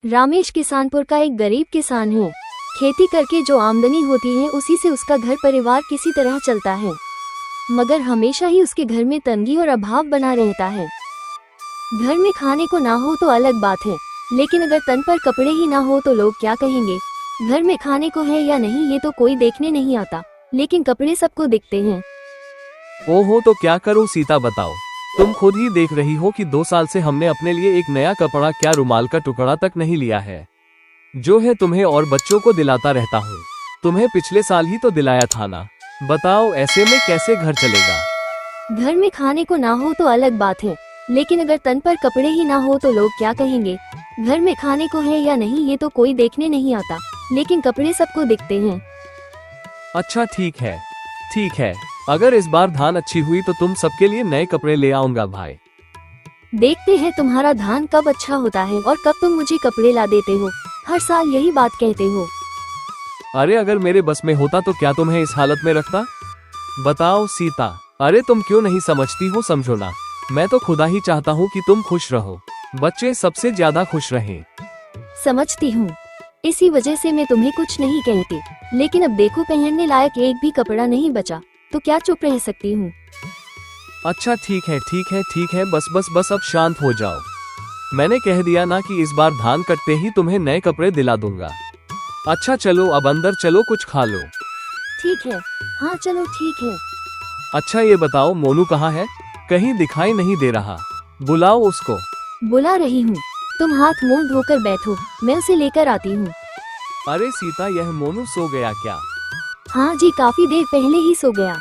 रामेश किसानपुर का एक गरीब किसान है। खेती करके जो आमदनी होती है उसी से उसका घर परिवार किसी तरह चलता है, मगर हमेशा ही उसके घर में तंगी और अभाव बना रहता है। घर में खाने को ना हो तो अलग बात है, लेकिन अगर तन पर कपड़े ही ना हो तो लोग क्या कहेंगे। घर में खाने को है या नहीं ये तो कोई देखने नहीं आता, लेकिन कपड़े सबको दिखते हैं। ओहो, तो क्या करूं सीता बताओ। तुम खुद ही देख रही हो कि 2 साल से हमने अपने लिए एक नया कपड़ा क्या रुमाल का टुकड़ा तक नहीं लिया है। जो है तुम्हें और बच्चों को दिलाता रहता हूँ। तुम्हें पिछले साल ही तो दिलाया था ना। बताओ ऐसे में कैसे घर चलेगा। घर में खाने को ना हो तो अलग बात है, लेकिन अगर तन पर कपड़े ही ना हो तो लोग क्या कहेंगे। घर में खाने को है या नहीं ये तो कोई देखने नहीं आता, लेकिन कपड़े सबको दिखते हैं। अच्छा ठीक है, अगर इस बार धान अच्छी हुई तो तुम सबके लिए नए कपड़े ले आऊंगा भाई। देखते हैं तुम्हारा धान कब अच्छा होता है और कब तुम मुझे कपड़े ला देते हो। हर साल यही बात कहते हो। अरे अगर मेरे बस में होता तो क्या तुम्हें इस हालत में रखता। बताओ सीता। अरे तुम क्यों नहीं समझती हो, समझो ना। मैं तो खुदा ही चाहता हूँ कि तुम खुश रहो, बच्चे सबसे ज्यादा खुश रहें। समझती हूँ, इसी वजह से मैं तुम्हें कुछ नहीं कहती, लेकिन अब देखो पहनने लायक एक भी कपड़ा नहीं बचा, तो क्या चुप रह सकती हूँ। अच्छा ठीक है, बस अब शांत हो जाओ। मैंने कह दिया ना कि इस बार धान कटते ही तुम्हें नए कपड़े दिला दूंगा। अच्छा चलो अब अंदर चलो, कुछ खा लो। ठीक है, हाँ चलो ठीक है। अच्छा ये बताओ मोनू कहाँ है, कहीं दिखाई नहीं दे रहा। बुलाओ उसको। बुला रही हूँ, तुम हाथ मुंह धोकर बैठो, मैं उसे लेकर आती हूँ। अरे सीता, यह मोनू सो गया क्या। हाँ जी, काफी देर पहले ही सो गया।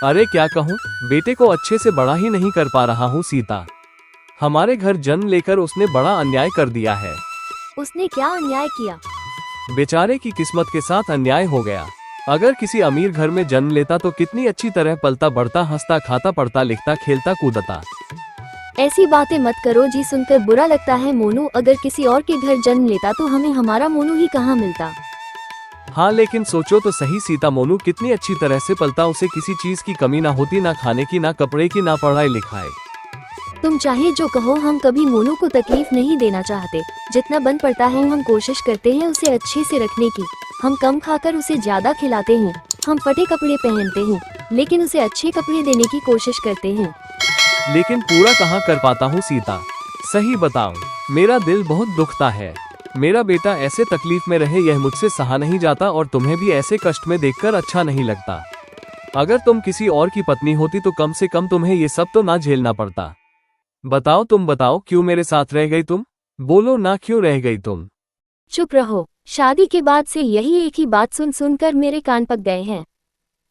अरे क्या कहूँ, बेटे को अच्छे से बड़ा ही नहीं कर पा रहा हूँ सीता। हमारे घर जन्म लेकर उसने बड़ा अन्याय कर दिया है। उसने क्या अन्याय किया। बेचारे की किस्मत के साथ अन्याय हो गया। अगर किसी अमीर घर में जन्म लेता तो कितनी अच्छी तरह पलता बढ़ता, हंसता खाता, पढ़ता लिखता, खेलता कूदता। ऐसी बातें मत करो जी, सुनकर बुरा लगता है। मोनू अगर किसी और के घर जन्म लेता तो हमें हमारा मोनू ही कहाँ मिलता। हाँ लेकिन सोचो तो सही सीता, मोनू कितनी अच्छी तरह से पलता, उसे किसी चीज की कमी ना होती, ना खाने की, ना कपड़े की, ना पढ़ाई लिखाई। तुम चाहे जो कहो, हम कभी मोनू को तकलीफ नहीं देना चाहते। जितना बन पड़ता है हम कोशिश करते हैं उसे अच्छे से रखने की। हम कम खाकर उसे ज्यादा खिलाते हैं। हम फटे कपड़े पहनते हैं, लेकिन उसे अच्छे कपड़े देने की कोशिश करते हैं। लेकिन पूरा कहाँ कर पाता हूँ सीता, सही बताऊं, मेरा दिल बहुत दुखता है। मेरा बेटा ऐसे तकलीफ में रहे यह मुझसे सहा नहीं जाता, और तुम्हें भी ऐसे कष्ट में देखकर अच्छा नहीं लगता। अगर तुम किसी और की पत्नी होती तो कम से कम तुम्हें ये सब तो ना झेलना पड़ता। बताओ, तुम बताओ क्यों मेरे साथ रह गई तुम। बोलो ना, क्यों रह गई तुम। चुप रहो, शादी के बाद से यही एक ही बात सुन सुनकर मेरे कान पक गए हैं।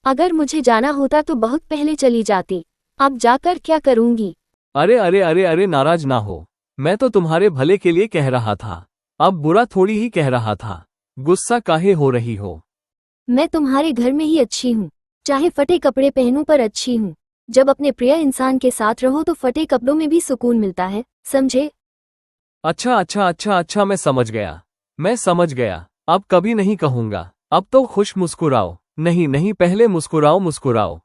अगर मुझे जाना होता तो बहुत पहले चली जाती, अब जाकर क्या करूंगी। अरे नाराज ना हो, मैं तो तुम्हारे भले के लिए कह रहा था, अब बुरा थोड़ी ही कह रहा था। गुस्सा काहे हो रही हो। मैं तुम्हारे घर में ही अच्छी हूँ, चाहे फटे कपड़े पहनूं पर अच्छी हूँ। जब अपने प्रिय इंसान के साथ रहो तो फटे कपड़ों में भी सुकून मिलता है, समझे। अच्छा, मैं समझ गया। अब कभी नहीं कहूँगा। अब तो खुश मुस्कुराओ। नहीं, पहले मुस्कुराओ।